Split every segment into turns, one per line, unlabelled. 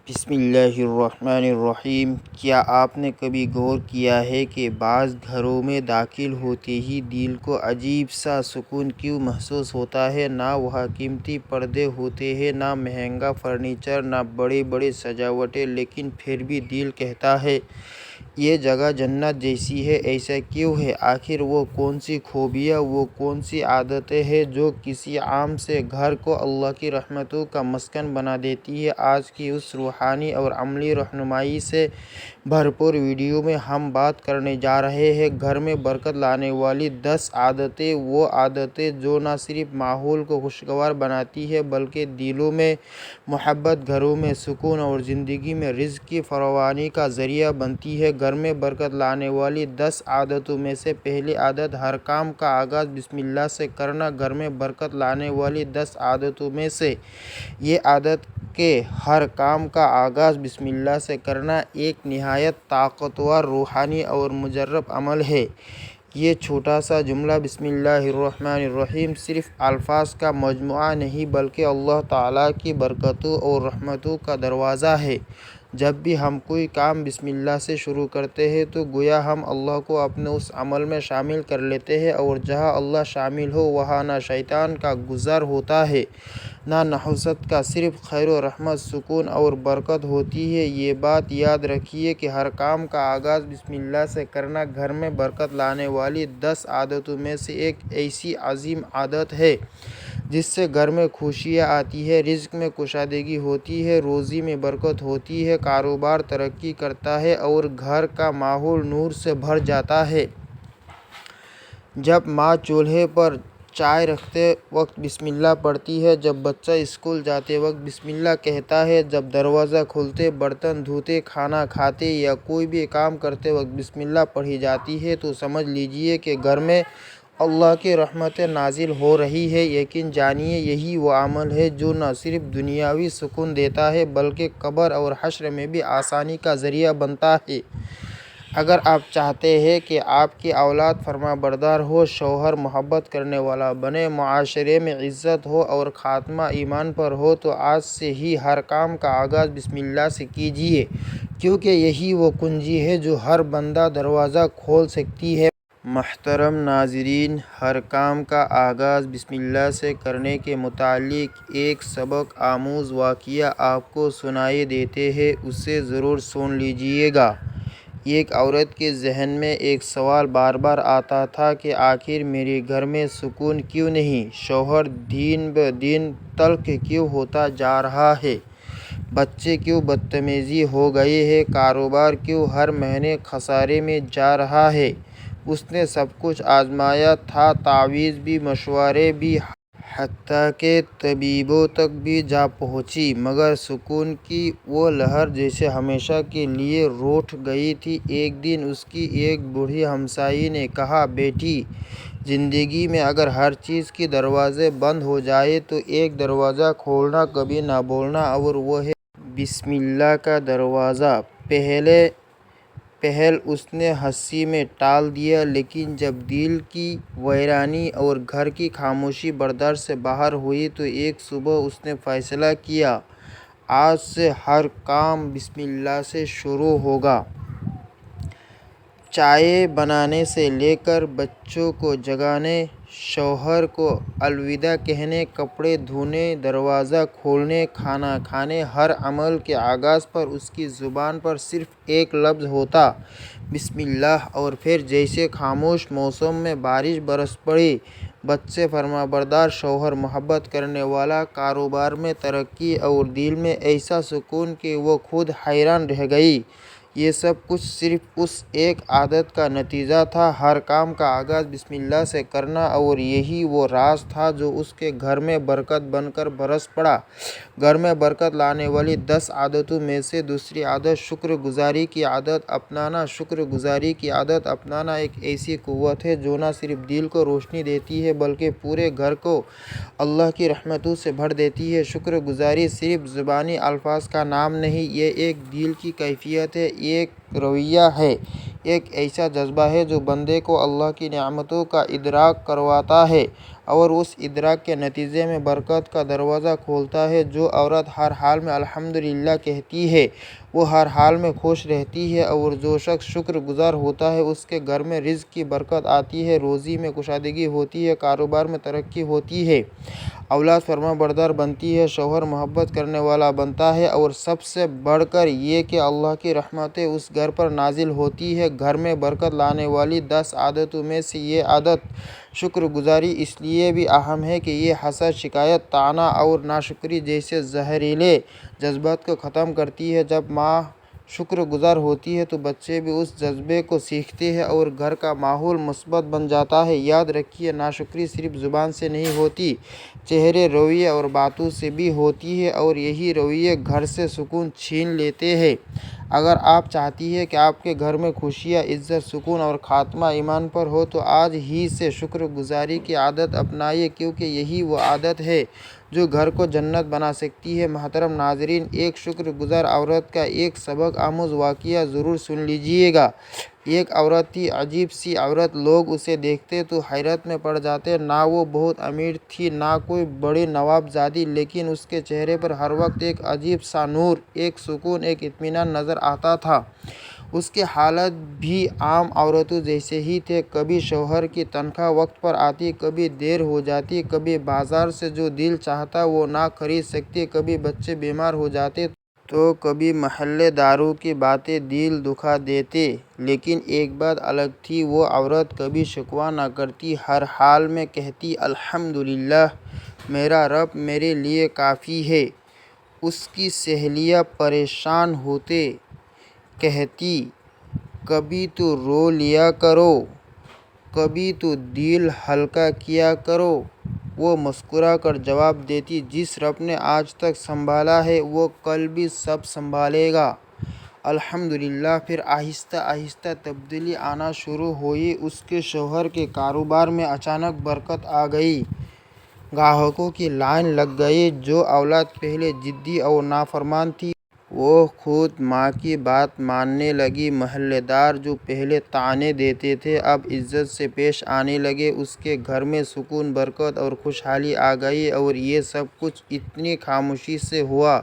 بسم اللہ الرحمن الرحیم۔ کیا آپ نے کبھی غور کیا ہے کہ بعض گھروں میں داخل ہوتے ہی دل کو عجیب سا سکون کیوں محسوس ہوتا ہے؟ نہ وہاں قیمتی پردے ہوتے ہیں، نہ مہنگا فرنیچر، نہ بڑے بڑے سجاوٹیں، لیکن پھر بھی دل کہتا ہے یہ جگہ جنت جیسی ہے۔ ایسا کیوں ہے؟ آخر وہ کون سی خوبیاں، وہ کون سی عادتیں ہیں جو کسی عام سے گھر کو اللہ کی رحمتوں کا مسکن بنا دیتی ہے؟ آج کی اس روحانی اور عملی رہنمائی سے بھرپور ویڈیو میں ہم بات کرنے جا رہے ہیں گھر میں برکت لانے والی 10 عادتیں، وہ عادتیں جو نہ صرف ماحول کو خوشگوار بناتی ہیں بلکہ دلوں میں محبت، گھروں میں سکون اور زندگی میں رزق کی فراوانی کا ذریعہ بنتی ہے۔ گھر میں برکت لانے والی 10 عادتوں میں سے پہلی عادت، ہر کام کا آغاز بسم اللہ سے کرنا۔ گھر میں برکت لانے والی 10 عادتوں میں سے یہ عادت کہ ہر کام کا آغاز بسم اللہ سے کرنا ایک نہایت طاقتور روحانی اور مجرب عمل ہے۔ یہ چھوٹا سا جملہ بسم اللہ الرحمن الرحیم صرف الفاظ کا مجموعہ نہیں بلکہ اللہ تعالیٰ کی برکتوں اور رحمتوں کا دروازہ ہے۔ جب بھی ہم کوئی کام بسم اللہ سے شروع کرتے ہیں تو گویا ہم اللہ کو اپنے اس عمل میں شامل کر لیتے ہیں، اور جہاں اللہ شامل ہو وہاں نہ شیطان کا گزر ہوتا ہے نہ نحوست کا، صرف خیر و رحمت، سکون اور برکت ہوتی ہے۔ یہ بات یاد رکھیے کہ ہر کام کا آغاز بسم اللہ سے کرنا گھر میں برکت لانے والی 10 عادتوں میں سے ایک ایسی عظیم عادت ہے جس سے گھر میں خوشیاں آتی ہیں، رزق میں کشادگی ہوتی ہے، روزی میں برکت ہوتی ہے، کاروبار ترقی کرتا ہے اور گھر کا ماحول نور سے بھر جاتا ہے۔ جب ماں چولہے پر چائے رکھتے وقت بسم اللہ پڑھتی ہے، جب بچہ اسکول جاتے وقت بسم اللہ کہتا ہے، جب دروازہ کھولتے، برتن دھوتے، کھانا کھاتے یا کوئی بھی کام کرتے وقت بسم اللہ پڑھی جاتی ہے تو سمجھ لیجیے کہ گھر میں اللہ کی رحمتیں نازل ہو رہی ہیں۔ یقین جانیے یہی وہ عمل ہے جو نہ صرف دنیاوی سکون دیتا ہے بلکہ قبر اور حشر میں بھی آسانی کا ذریعہ بنتا ہے۔ اگر آپ چاہتے ہیں کہ آپ کی اولاد فرما بردار ہو، شوہر محبت کرنے والا بنے، معاشرے میں عزت ہو اور خاتمہ ایمان پر ہو تو آج سے ہی ہر کام کا آغاز بسم اللہ سے کیجیے، کیونکہ یہی وہ کنجی ہے جو ہر بندہ دروازہ کھول سکتی ہے۔ محترم ناظرین، ہر کام کا آغاز بسم اللہ سے کرنے کے متعلق ایک سبق آموز واقعہ آپ کو سنائی دیتے ہیں، اسے ضرور سن لیجیے گا۔ ایک عورت کے ذہن میں ایک سوال بار بار آتا تھا کہ آخر میرے گھر میں سکون کیوں نہیں؟ شوہر دن بدن تلخ کیوں ہوتا جا رہا ہے؟ بچے کیوں بدتمیزی ہو گئے ہیں؟ کاروبار کیوں ہر مہینے خسارے میں جا رہا ہے؟ اس نے سب کچھ آزمایا تھا، تعویذ بھی، مشورے بھی، حتیٰ کہ طبیبوں تک بھی جا پہنچی، مگر سکون کی وہ لہر جیسے ہمیشہ کے لیے روٹھ گئی تھی۔ ایک دن اس کی ایک بوڑھی ہمسائیہ نے کہا، بیٹی، زندگی میں اگر ہر چیز کے دروازے بند ہو جائیں تو ایک دروازہ کھولنا کبھی نہ بھولنا، اور وہ ہے بسم اللہ کا دروازہ۔ پہل اس نے ہنسی میں ٹال دیا، لیکن جب دل کی ویرانی اور گھر کی خاموشی برداشت سے باہر ہوئی تو ایک صبح اس نے فیصلہ کیا، آج سے ہر کام بسم اللہ سے شروع ہوگا۔ چائے بنانے سے لے کر بچوں کو جگانے، شوہر کو الوداع کہنے، کپڑے دھونے، دروازہ کھولنے، کھانا کھانے، ہر عمل کے آغاز پر اس کی زبان پر صرف ایک لفظ ہوتا، بسم اللہ۔ اور پھر جیسے خاموش موسم میں بارش برس پڑی، بچے فرما بردار، شوہر محبت کرنے والا، کاروبار میں ترقی اور دل میں ایسا سکون کہ وہ خود حیران رہ گئی۔ یہ سب کچھ صرف اس ایک عادت کا نتیجہ تھا، ہر کام کا آغاز بسم اللہ سے کرنا، اور یہی وہ راز تھا جو اس کے گھر میں برکت بن کر برس پڑا۔ گھر میں برکت لانے والی 10 عادتوں میں سے دوسری عادت، شکر گزاری کی عادت اپنانا۔ شکر گزاری کی عادت اپنانا ایک ایسی قوت ہے جو نہ صرف دل کو روشنی دیتی ہے بلکہ پورے گھر کو اللہ کی رحمتوں سے بھر دیتی ہے۔ شکر گزاری صرف زبانی الفاظ کا نام نہیں، یہ ایک دل کی کیفیت ہے، ایک رویہ ہے، ایک ایسا جذبہ ہے جو بندے کو اللہ کی نعمتوں کا ادراک کرواتا ہے اور اس ادراک کے نتیجے میں برکت کا دروازہ کھولتا ہے۔ جو عورت ہر حال میں الحمدللہ کہتی ہے وہ ہر حال میں خوش رہتی ہے، اور جو شخص شکر گزار ہوتا ہے اس کے گھر میں رزق کی برکت آتی ہے، روزی میں کشادگی ہوتی ہے، کاروبار میں ترقی ہوتی ہے، اولاد فرما بردار بنتی ہے، شوہر محبت کرنے والا بنتا ہے، اور سب سے بڑھ کر یہ کہ اللہ کی رحمتیں اس گھر پر نازل ہوتی ہے۔ گھر میں برکت لانے والی 10 عادتوں میں سے یہ عادت شکر گزاری اس لیے بھی اہم ہے کہ یہ حسد، شکایت، طعنہ اور ناشکری جیسے زہریلے جذبات کو ختم کرتی ہے۔ جب ماں شکر گزار ہوتی ہے تو بچے بھی اس جذبے کو سیکھتے ہیں اور گھر کا ماحول مثبت بن جاتا ہے۔ یاد رکھیے، ناشکری صرف زبان سے نہیں ہوتی، چہرے، رویے اور باتوں سے بھی ہوتی ہے، اور یہی رویے گھر سے سکون چھین لیتے ہیں۔ اگر آپ چاہتی ہیں کہ آپ کے گھر میں خوشیاں، عزت، سکون اور خاتمہ ایمان پر ہو تو آج ہی سے شکر گزاری کی عادت اپنائیے، کیونکہ یہی وہ عادت ہے جو گھر کو جنت بنا سکتی ہے۔ محترم ناظرین، ایک شکر گزار عورت کا ایک سبق آموز واقعہ ضرور سن لیجیے گا۔ ایک عورت تھی، عجیب سی عورت، لوگ اسے دیکھتے تو حیرت میں پڑ جاتے۔ نہ وہ بہت امیر تھی، نہ کوئی بڑی نوابزادی، لیکن اس کے چہرے پر ہر وقت ایک عجیب سا نور، ایک سکون، ایک اطمینان نظر آتا تھا۔ اس کے حالات بھی عام عورتوں جیسے ہی تھے، کبھی شوہر کی تنخواہ وقت پر آتی، کبھی دیر ہو جاتی، کبھی بازار سے جو دل چاہتا وہ نہ خرید سکتی، کبھی بچے بیمار ہو جاتے تو کبھی محلے داروں کی باتیں دل دکھا دیتے۔ لیکن ایک بات الگ تھی، وہ عورت کبھی شکوہ نہ کرتی، ہر حال میں کہتی الحمدللہ، میرا رب میرے لیے کافی ہے۔ اس کی سہیلیاں پریشان ہوتے کہتی کبھی تو رو لیا کرو، کبھی تو دل ہلکا کیا کرو۔ وہ مسکرا کر جواب دیتی، جس رب نے آج تک سنبھالا ہے وہ کل بھی سب سنبھالے گا، الحمدللہ۔ پھر آہستہ آہستہ تبدیلی آنا شروع ہوئی۔ اس کے شوہر کے کاروبار میں اچانک برکت آ گئی، گاہکوں کی لائن لگ گئی۔ جو اولاد پہلے ضدی اور نافرمان تھی وہ خود ماں کی بات ماننے لگی، محلے دار جو پہلے طعنے دیتے تھے اب عزت سے پیش آنے لگے۔ اس کے گھر میں سکون، برکت اور خوشحالی آ گئی، اور یہ سب کچھ اتنی خاموشی سے ہوا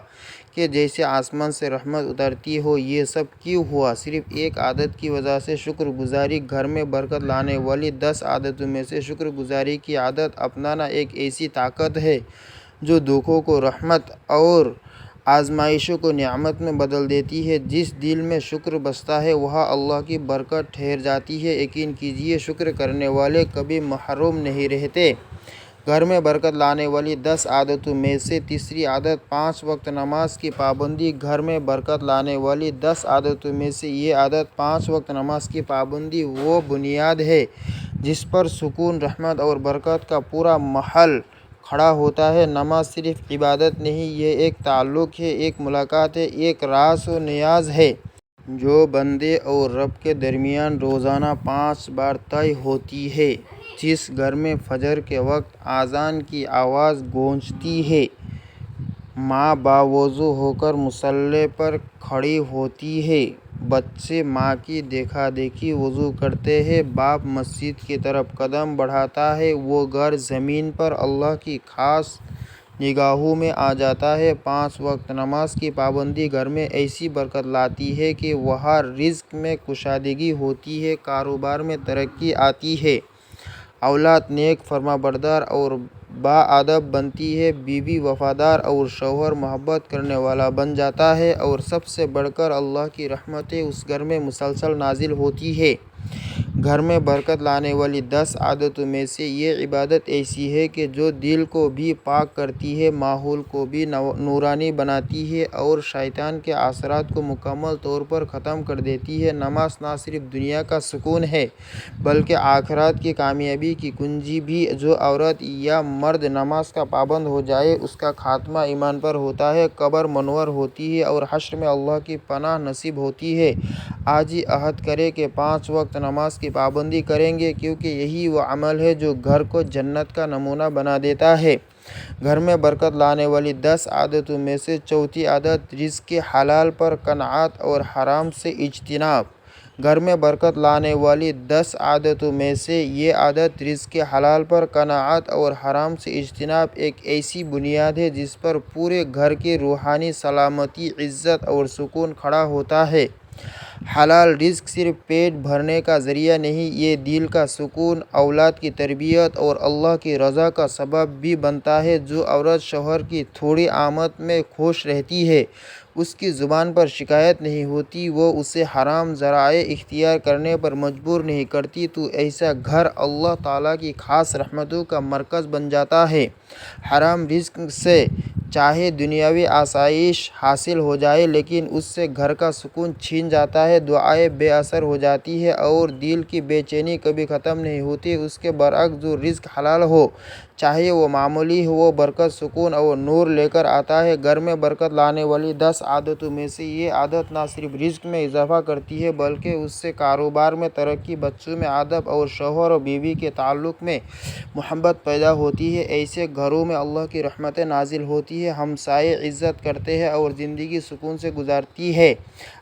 کہ جیسے آسمان سے رحمت اترتی ہو۔ یہ سب کیوں ہوا؟ صرف ایک عادت کی وجہ سے، شکر گزاری۔ گھر میں برکت لانے والی 10 عادتوں میں سے شکر گزاری کی عادت اپنانا ایک ایسی طاقت ہے جو دکھوں کو رحمت اور آزمائشوں کو نعمت میں بدل دیتی ہے۔ جس دل میں شکر بستا ہے وہاں اللہ کی برکت ٹھہر جاتی ہے۔ یقین کیجیے، شکر کرنے والے کبھی محروم نہیں رہتے۔ گھر میں برکت لانے والی 10 عادتوں میں سے تیسری عادت 5 وقت نماز کی پابندی۔ گھر میں برکت لانے والی 10 عادتوں میں سے یہ عادت 5 وقت نماز کی پابندی وہ بنیاد ہے جس پر سکون، رحمت اور برکت کا پورا محل کھڑا ہوتا ہے۔ نماز صرف عبادت نہیں، یہ ایک تعلق ہے، ایک ملاقات ہے، ایک راز و نیاز ہے جو بندے اور رب کے درمیان روزانہ 5 بار طے ہوتی ہے۔ جس گھر میں فجر کے وقت اذان کی آواز گونجتی ہے، ماں باوضو ہو کر مصلی پر کھڑی ہوتی ہے، بچے ماں کی دیکھا دیکھی وضو کرتے ہیں، باپ مسجد کی طرف قدم بڑھاتا ہے، وہ گھر زمین پر اللہ کی خاص نگاہوں میں آ جاتا ہے۔ 5 وقت نماز کی پابندی گھر میں ایسی برکت لاتی ہے کہ وہاں رزق میں کشادگی ہوتی ہے، کاروبار میں ترقی آتی ہے، اولاد نیک، فرما بردار اور باادب بنتی ہے، بیوی وفادار اور شوہر محبت کرنے والا بن جاتا ہے، اور سب سے بڑھ کر اللہ کی رحمتیں اس گھر میں مسلسل نازل ہوتی ہیں۔ گھر میں برکت لانے والی 10 عادتوں میں سے یہ عبادت ایسی ہے کہ جو دل کو بھی پاک کرتی ہے، ماحول کو بھی نورانی بناتی ہے اور شیطان کے اثرات کو مکمل طور پر ختم کر دیتی ہے۔ نماز نہ صرف دنیا کا سکون ہے بلکہ آخرت کی کامیابی کی کنجی بھی۔ جو عورت یا مرد نماز کا پابند ہو جائے اس کا خاتمہ ایمان پر ہوتا ہے، قبر منور ہوتی ہے اور حشر میں اللہ کی پناہ نصیب ہوتی ہے۔ آج ہی عہد کریں کہ 5 وقت نماز کی پابندی کریں گے، کیونکہ یہی وہ عمل ہے جو گھر کو جنت کا نمونہ بنا دیتا ہے۔ گھر میں برکت لانے والی 10 عادتوں میں سے چوتھی عادت رزق حلال پر قناعت اور حرام سے اجتناب۔ گھر میں برکت لانے والی 10 عادتوں میں سے یہ عادت رزق حلال پر قناعت اور حرام سے اجتناب ایک ایسی بنیاد ہے جس پر پورے گھر کی روحانی سلامتی، عزت اور سکون کھڑا ہوتا ہے۔ حلال رزق صرف پیٹ بھرنے کا ذریعہ نہیں، یہ دل کا سکون، اولاد کی تربیت اور اللہ کی رضا کا سبب بھی بنتا ہے۔ جو عورت شوہر کی تھوڑی آمد میں خوش رہتی ہے، اس کی زبان پر شکایت نہیں ہوتی، وہ اسے حرام ذرائع اختیار کرنے پر مجبور نہیں کرتی، تو ایسا گھر اللہ تعالیٰ کی خاص رحمتوں کا مرکز بن جاتا ہے۔ حرام رزق سے چاہے دنیاوی آسائش حاصل ہو جائے، لیکن اس سے گھر کا سکون چھن جاتا ہے، دعائیں بے اثر ہو جاتی ہیں اور دل کی بے چینی کبھی ختم نہیں ہوتی۔ اس کے برعکس جو رزق حلال ہو، چاہے وہ معمولی ہو، وہ برکت، سکون اور نور لے کر آتا ہے۔ گھر میں برکت لانے والی 10 عادتوں میں سے یہ عادت نہ صرف رزق میں اضافہ کرتی ہے بلکہ اس سے کاروبار میں ترقی، بچوں میں ادب اور شوہر و بیوی کے تعلق میں محبت پیدا ہوتی ہے۔ ایسے گھروں میں اللہ کی رحمتیں نازل ہوتی ہیں، ہمسائے عزت کرتے ہیں اور زندگی سکون سے گزرتی ہے۔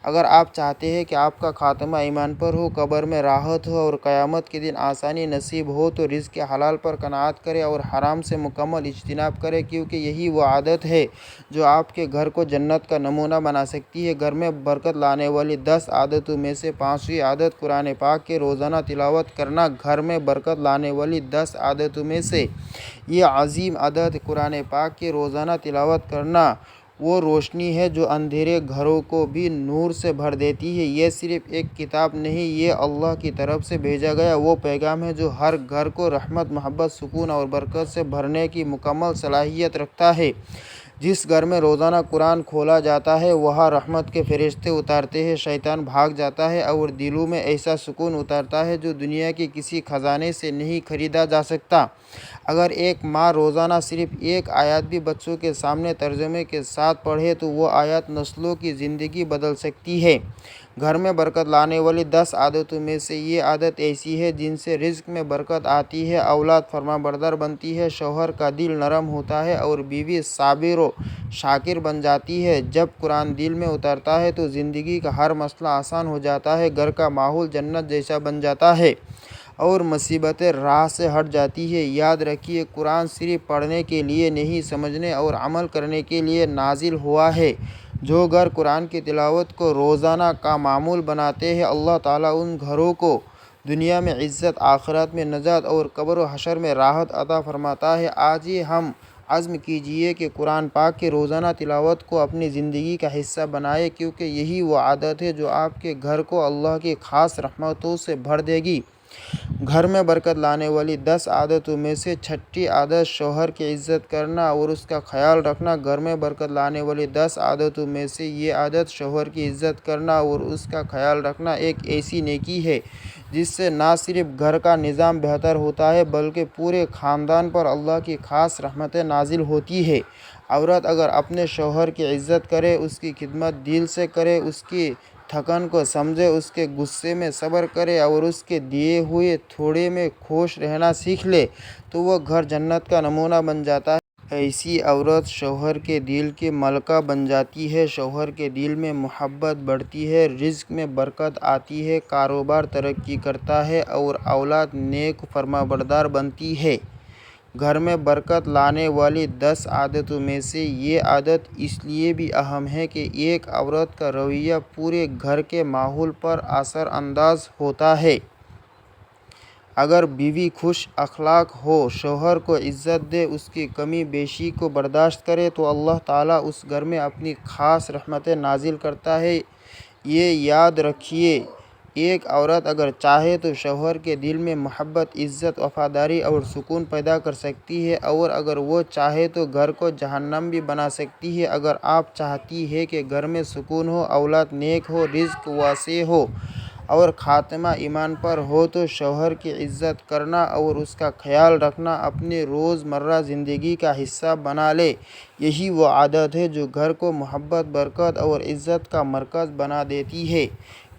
اگر آپ چاہتے ہیں کہ آپ کا خاتمہ ایمان پر ہو، قبر میں راحت ہو اور قیامت کے دن آسانی نصیب ہو، تو رزق حلال پر قناعت کریں اور حرام سے مکمل اجتناب کریں، کیونکہ یہی وہ عادت ہے جو آپ کے گھر کو جنت کا نمونہ بنا سکتی ہے۔ گھر میں برکت لانے والی 10 عادتوں میں سے 5ویں عادت قرآن پاک کی روزانہ تلاوت کرنا۔ گھر میں برکت لانے والی 10 عادتوں میں سے یہ عظیم عادت قرآن پاک کی روزانہ تلاوت کرنا وہ روشنی ہے جو اندھیرے گھروں کو بھی نور سے بھر دیتی ہے۔ یہ صرف ایک کتاب نہیں، یہ اللہ کی طرف سے بھیجا گیا وہ پیغام ہے جو ہر گھر کو رحمت، محبت، سکون اور برکت سے بھرنے کی مکمل صلاحیت رکھتا ہے۔ جس گھر میں روزانہ قرآن کھولا جاتا ہے، وہاں رحمت کے فرشتے اترتے ہیں، شیطان بھاگ جاتا ہے اور دلوں میں ایسا سکون اترتا ہے جو دنیا کے کسی خزانے سے نہیں خریدا جا سکتا۔ اگر ایک ماں روزانہ صرف ایک آیت بھی بچوں کے سامنے ترجمے کے ساتھ پڑھے تو وہ آیت نسلوں کی زندگی بدل سکتی ہے۔ گھر میں برکت لانے والی 10 عادتوں میں سے یہ عادت ایسی ہے جن سے رزق میں برکت آتی ہے، اولاد فرمانبردار بنتی ہے، شوہر کا دل نرم ہوتا ہے اور بیوی صابر و شاکر بن جاتی ہے۔ جب قرآن دل میں اترتا ہے تو زندگی کا ہر مسئلہ آسان ہو جاتا ہے، گھر کا ماحول جنت جیسا بن جاتا ہے اور مصیبتیں راہ سے ہٹ جاتی ہیں۔ یاد رکھیے، قرآن صرف پڑھنے کے لیے نہیں، سمجھنے اور عمل کرنے کے لیے نازل ہوا ہے۔ جو گھر قرآن کی تلاوت کو روزانہ کا معمول بناتے ہیں، اللہ تعالیٰ ان گھروں کو دنیا میں عزت، آخرت میں نجات اور قبر و حشر میں راحت عطا فرماتا ہے۔ آج ہی ہم عزم کیجئے کہ قرآن پاک کی روزانہ تلاوت کو اپنی زندگی کا حصہ بنائیں، کیونکہ یہی وہ عادت ہے جو آپ کے گھر کو اللہ کی خاص رحمتوں سے بھر دے گی۔ گھر میں برکت لانے والی 10 عادتوں میں سے 6ٹھی عادت شوہر کی عزت کرنا اور اس کا خیال رکھنا۔ گھر میں برکت لانے والی 10 عادتوں میں سے یہ عادت شوہر کی عزت کرنا اور اس کا خیال رکھنا ایک ایسی نیکی ہے جس سے نہ صرف گھر کا نظام بہتر ہوتا ہے بلکہ پورے خاندان پر اللہ کی خاص رحمتیں نازل ہوتی ہیں۔ عورت اگر اپنے شوہر کی عزت کرے، اس کی خدمت دل سے کرے، اس کی تھکن کو سمجھے، اس کے غصے میں صبر کرے اور اس کے دیے ہوئے تھوڑے میں خوش رہنا سیکھ لے، تو وہ گھر جنت کا نمونہ بن جاتا ہے۔ ایسی عورت شوہر کے دل کی ملکہ بن جاتی ہے، شوہر کے دل میں محبت بڑھتی ہے، رزق میں برکت آتی ہے، کاروبار ترقی کرتا ہے اور اولاد نیک فرمانبردار بنتی ہے۔ گھر میں برکت لانے والی 10 عادتوں میں سے یہ عادت اس لیے بھی اہم ہے کہ ایک عورت کا رویہ پورے گھر کے ماحول پر اثر انداز ہوتا ہے۔ اگر بیوی خوش اخلاق ہو، شوہر کو عزت دے، اس کی کمی بیشی کو برداشت کرے، تو اللہ تعالیٰ اس گھر میں اپنی خاص رحمتیں نازل کرتا ہے۔ یہ یاد رکھیے، ایک عورت اگر چاہے تو شوہر کے دل میں محبت، عزت، وفاداری اور سکون پیدا کر سکتی ہے، اور اگر وہ چاہے تو گھر کو جہنم بھی بنا سکتی ہے۔ اگر آپ چاہتی ہیں کہ گھر میں سکون ہو، اولاد نیک ہو، رزق واسع ہو اور خاتمہ ایمان پر ہو، تو شوہر کی عزت کرنا اور اس کا خیال رکھنا اپنی روزمرہ زندگی کا حصہ بنا لیں۔ یہی وہ عادت ہے جو گھر کو محبت، برکت اور عزت کا مرکز بنا دیتی ہے۔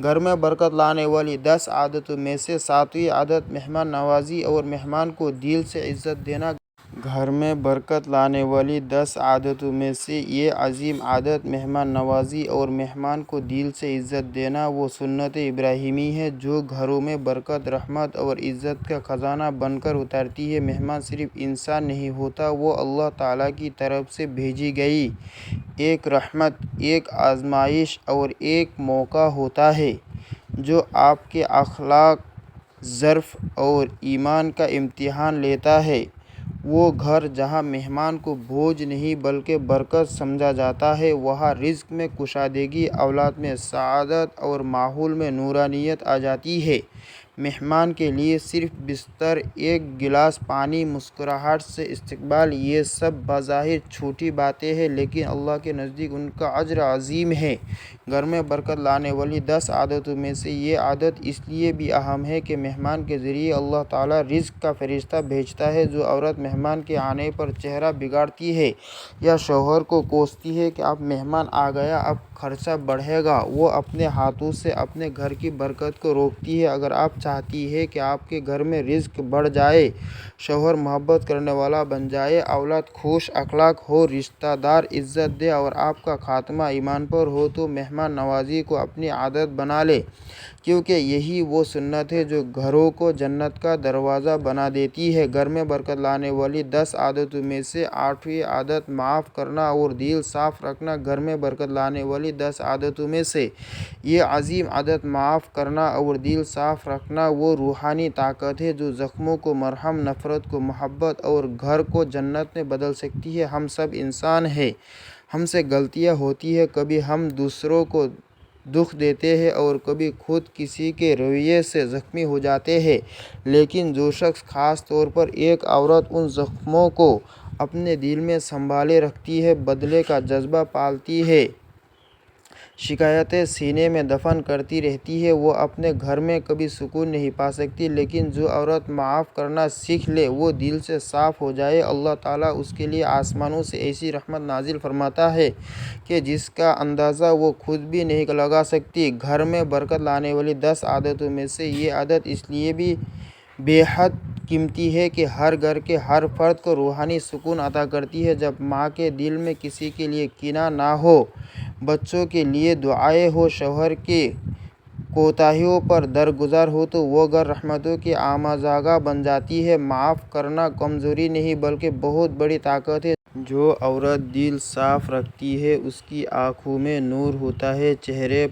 گھر میں برکت لانے والی 10 عادتوں میں سے 7ویں عادت مہمان نوازی اور مہمان کو دل سے عزت دینا۔ گھر میں برکت لانے والی 10 عادتوں میں سے یہ عظیم عادت مہمان نوازی اور مہمان کو دل سے عزت دینا وہ سنت ابراہیمی ہے جو گھروں میں برکت، رحمت اور عزت کا خزانہ بن کر اترتی ہے۔ مہمان صرف انسان نہیں ہوتا، وہ اللہ تعالیٰ کی طرف سے بھیجی گئی ایک رحمت، ایک آزمائش اور ایک موقع ہوتا ہے جو آپ کے اخلاق، ظرف اور ایمان کا امتحان لیتا ہے۔ وہ گھر جہاں مہمان کو بوجھ نہیں بلکہ برکت سمجھا جاتا ہے، وہاں رزق میں کشادگی، اولاد میں سعادت اور ماحول میں نورانیت آ جاتی ہے۔ مہمان کے لیے صرف بستر، ایک گلاس پانی، مسکراہٹ سے استقبال، یہ سب بظاہر چھوٹی باتیں ہیں لیکن اللہ کے نزدیک ان کا اجر عظیم ہے۔ گھر میں برکت لانے والی 10 عادتوں میں سے یہ عادت اس لیے بھی اہم ہے کہ مہمان کے ذریعے اللہ تعالیٰ رزق کا فرشتہ بھیجتا ہے۔ جو عورت مہمان کے آنے پر چہرہ بگاڑتی ہے یا شوہر کو کوستی ہے کہ اب مہمان آ گیا، اب خرچہ بڑھے گا، وہ اپنے ہاتھوں سے اپنے گھر کی برکت کو روکتی ہے۔ اگر آپ چاہتی ہیں کہ آپ کے گھر میں رزق بڑھ جائے، شوہر محبت کرنے والا بن جائے، اولاد خوش اخلاق ہو، رشتہ دار عزت دے اور آپ کا خاتمہ ایمان پر ہو، تو مہمان نوازی کو اپنی عادت بنا لے، کیونکہ یہی وہ سنت ہے جو گھروں کو جنت کا دروازہ بنا دیتی ہے۔ گھر میں برکت لانے والی 10 عادتوں میں سے 8ویں عادت معاف کرنا اور دل صاف رکھنا۔ گھر میں برکت لانے والی 10 عادتوں میں سے یہ عظیم عادت معاف کرنا اور دل صاف رکھنا وہ روحانی طاقت ہے جو زخموں کو مرہم، نفرت کو محبت اور گھر کو جنت میں بدل سکتی ہے۔ ہم سب انسان ہیں، ہم سے غلطیاں ہوتی ہیں، کبھی ہم دوسروں کو دکھ دیتے ہیں اور کبھی خود کسی کے رویے سے زخمی ہو جاتے ہیں، لیکن جو شخص خاص طور پر ایک عورت ان زخموں کو اپنے دل میں سنبھالے رکھتی ہے، بدلے کا جذبہ پالتی ہے، شکایتیں سینے میں دفن کرتی رہتی ہے، وہ اپنے گھر میں کبھی سکون نہیں پا سکتی۔ لیکن جو عورت معاف کرنا سیکھ لے، وہ دل سے صاف ہو جائے، اللہ تعالیٰ اس کے لیے آسمانوں سے ایسی رحمت نازل فرماتا ہے کہ جس کا اندازہ وہ خود بھی نہیں لگا سکتی۔ گھر میں برکت لانے والی 10 عادتوں میں سے یہ عادت اس لیے بھی بے حد قیمتی ہے کہ ہر گھر کے ہر فرد کو روحانی سکون عطا کرتی ہے۔ جب ماں کے دل میں کسی کے لیے کینہ نہ ہو، بچوں کے لیے دعائیں ہوں، شوہر کی کوتاہیوں پر درگزر ہو، تو وہ گھر رحمتوں کی آماجگاہ بن جاتی ہے۔ معاف کرنا کمزوری نہیں بلکہ بہت بڑی طاقت ہے۔ جو عورت دل صاف رکھتی ہے اس کی آنکھوں میں نور ہوتا ہے، چہرہ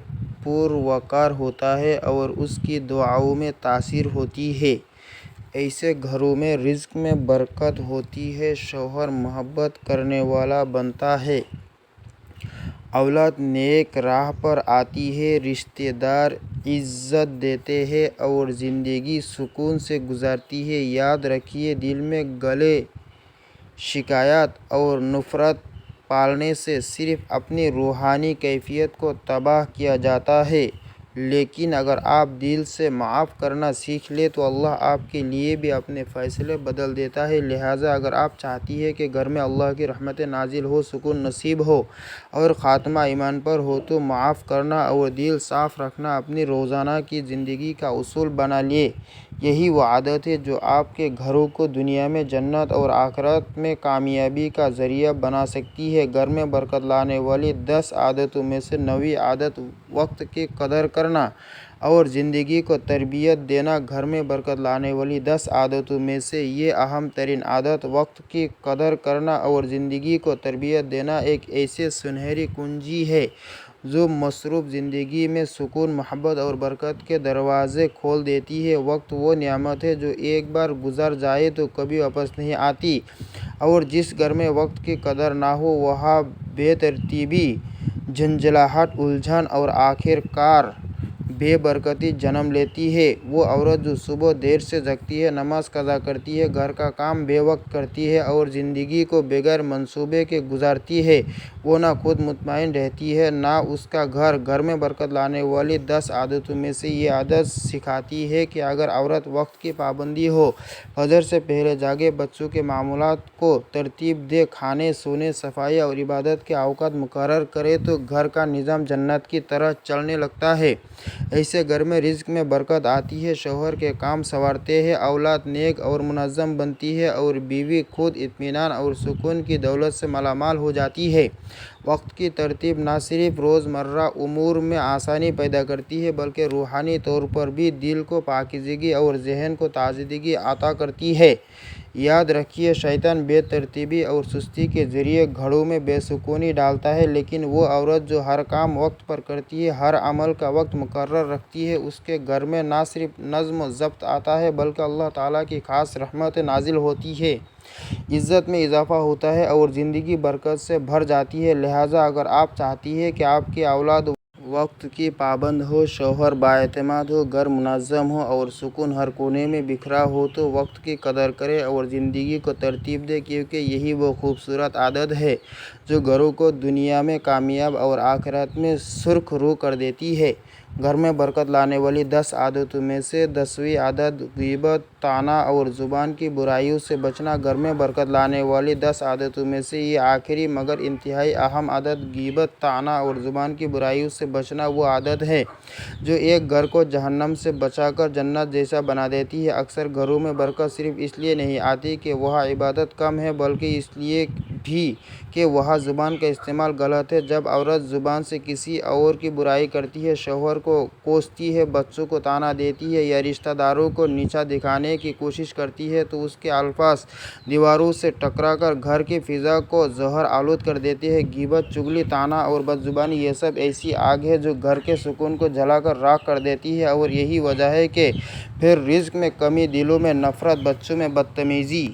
پروقار ہوتا ہے اور اس کی دعاؤں میں تاثیر ہوتی ہے۔ ایسے گھروں میں رزق میں برکت ہوتی ہے، شوہر محبت کرنے والا بنتا ہے، اولاد نیک راہ پر آتی ہے، رشتہ دار عزت دیتے ہیں اور زندگی سکون سے گزرتی ہے۔ یاد رکھیے، دل میں گلے، شکایت اور نفرت پالنے سے صرف اپنی روحانی کیفیت کو تباہ کیا جاتا ہے، لیکن اگر آپ دل سے معاف کرنا سیکھ لیں تو اللہ آپ کے لیے بھی اپنے فیصلے بدل دیتا ہے۔ لہٰذا اگر آپ چاہتی ہیں کہ گھر میں اللہ کی رحمتیں نازل ہو، سکون نصیب ہو اور خاتمہ ایمان پر ہو، تو معاف کرنا اور دل صاف رکھنا اپنی روزانہ کی زندگی کا اصول بنا لیں۔ یہی وہ عادت ہے جو آپ کے گھروں کو دنیا میں جنت اور آخرت میں کامیابی کا ذریعہ بنا سکتی ہے۔ گھر میں برکت لانے والی 10 عادتوں میں سے 9ویں عادت وقت کی قدر کرنا اور زندگی کو تربیت دینا۔ گھر میں برکت لانے والی 10 عادتوں میں سے یہ اہم ترین عادت وقت کی قدر کرنا اور زندگی کو تربیت دینا ایک ایسی سنہری کنجی ہے جو مصروف زندگی میں سکون، محبت اور برکت کے دروازے کھول دیتی ہے۔ وقت وہ نعمت ہے جو ایک بار گزر جائے تو کبھی واپس نہیں آتی، اور جس گھر میں وقت کی قدر نہ ہو وہاں بے ترتیبی، جھنجھلاہٹ، الجھن اور آخر کار بے برکتی جنم لیتی ہے۔ وہ عورت جو صبح دیر سے جگتی ہے، نماز قضا کرتی ہے، گھر کا کام بے وقت کرتی ہے اور زندگی کو بغیر منصوبے کے گزارتی ہے، وہ نہ خود مطمئن رہتی ہے نہ اس کا گھر۔ گھر میں برکت لانے والی 10 عادتوں میں سے یہ عادت سکھاتی ہے کہ اگر عورت وقت کی پابندی ہو، فجر سے پہلے جاگے، بچوں کے معمولات کو ترتیب دے، کھانے، سونے، صفائی اور عبادت کے اوقات مقرر کرے تو گھر کا نظام جنت کی طرح چلنے لگتا ہے۔ ایسے گھر میں رزق میں برکت آتی ہے، شوہر کے کام سنورتے ہیں، اولاد نیک اور منظم بنتی ہے اور بیوی خود اطمینان اور سکون کی دولت سے مالا مال ہو جاتی ہے۔ وقت کی ترتیب نہ صرف روزمرہ امور میں آسانی پیدا کرتی ہے بلکہ روحانی طور پر بھی دل کو پاکیزگی اور ذہن کو تازگی عطا کرتی ہے۔ یاد رکھیے، شیطان بے ترتیبی اور سستی کے ذریعے گھروں میں بے سکونی ڈالتا ہے، لیکن وہ عورت جو ہر کام وقت پر کرتی ہے، ہر عمل کا وقت مقرر رکھتی ہے، اس کے گھر میں نہ صرف نظم و ضبط آتا ہے بلکہ اللہ تعالیٰ کی خاص رحمت نازل ہوتی ہے، عزت میں اضافہ ہوتا ہے اور زندگی برکت سے بھر جاتی ہے۔ لہٰذا اگر آپ چاہتی ہیں کہ آپ کی اولاد وقت کی پابند ہو، شوہر بااعتماد ہو، گھر منظم ہو اور سکون ہر کونے میں بکھرا ہو، تو وقت کی قدر کریں اور زندگی کو ترتیب دیں، کیونکہ یہی وہ خوبصورت عادت ہے جو گھروں کو دنیا میں کامیاب اور آخرت میں سرخ رو کر دیتی ہے۔ گھر میں برکت لانے والی 10 عادتوں میں سے 10ویں عادت غیبت، طعنہ اور زبان کی برائیوں سے بچنا۔ گھر میں برکت لانے والی 10 عادتوں میں سے یہ آخری مگر انتہائی اہم عادت غیبت، طعنہ اور زبان کی برائیوں سے بچنا وہ عادت ہے جو ایک گھر کو جہنم سے بچا کر جنت جیسا بنا دیتی ہے۔ اکثر گھروں میں برکت صرف اس لیے نہیں آتی کہ وہاں عبادت کم ہے بلکہ اس لیے بھی کہ وہاں زبان کا استعمال غلط ہے۔ جب عورت زبان سے کسی اور کی برائی کرتی ہے، شوہر کو کوستی ہے، بچوں کو طعنہ دیتی ہے یا رشتہ داروں کو نیچا دکھانے کی کوشش کرتی ہے، تو اس کے الفاظ دیواروں سے ٹکرا کر گھر کی فضا کو زہر آلود کر دیتے ہیں۔ غیبت، چغلی، طعنہ اور بدزبانی یہ سب ایسی آگ ہے جو گھر کے سکون کو جلا کر راکھ کر دیتی ہے، اور یہی وجہ ہے کہ پھر رزق میں کمی، دلوں میں نفرت، بچوں میں بدتمیزی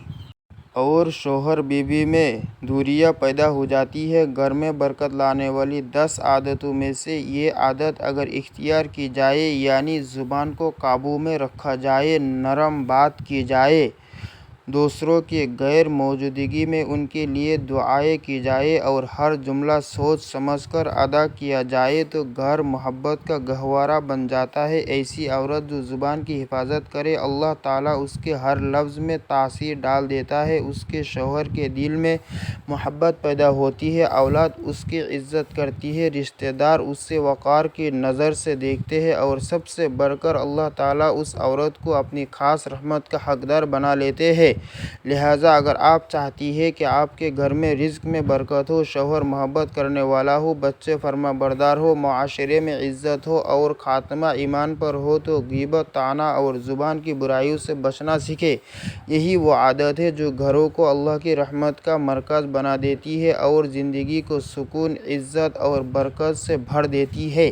اور شوہر بیوی میں دوریاں پیدا ہو جاتی ہے۔ گھر میں برکت لانے والی 10 عادتوں میں سے یہ عادت اگر اختیار کی جائے، یعنی زبان کو قابو میں رکھا جائے، نرم بات کی جائے، دوسروں کی غیر موجودگی میں ان کے لیے دعائیں کی جائیں اور ہر جملہ سوچ سمجھ کر ادا کیا جائے، تو گھر محبت کا گہوارہ بن جاتا ہے۔ ایسی عورت جو زبان کی حفاظت کرے، اللہ تعالیٰ اس کے ہر لفظ میں تاثیر ڈال دیتا ہے، اس کے شوہر کے دل میں محبت پیدا ہوتی ہے، اولاد اس کی عزت کرتی ہے، رشتہ دار اسے وقار کی نظر سے دیکھتے ہیں، اور سب سے بڑھ کر اللہ تعالیٰ اس عورت کو اپنی خاص رحمت کا حقدار بنا لیتے ہیں۔ لہٰذا اگر آپ چاہتی ہیں کہ آپ کے گھر میں رزق میں برکت ہو، شوہر محبت کرنے والا ہو، بچے فرما بردار ہو، معاشرے میں عزت ہو اور خاتمہ ایمان پر ہو، تو غیبت، طعنہ اور زبان کی برائیوں سے بچنا سیکھیں۔ یہی وہ عادت ہے جو گھروں کو اللہ کی رحمت کا مرکز بنا دیتی ہے اور زندگی کو سکون، عزت اور برکت سے بھر دیتی ہے۔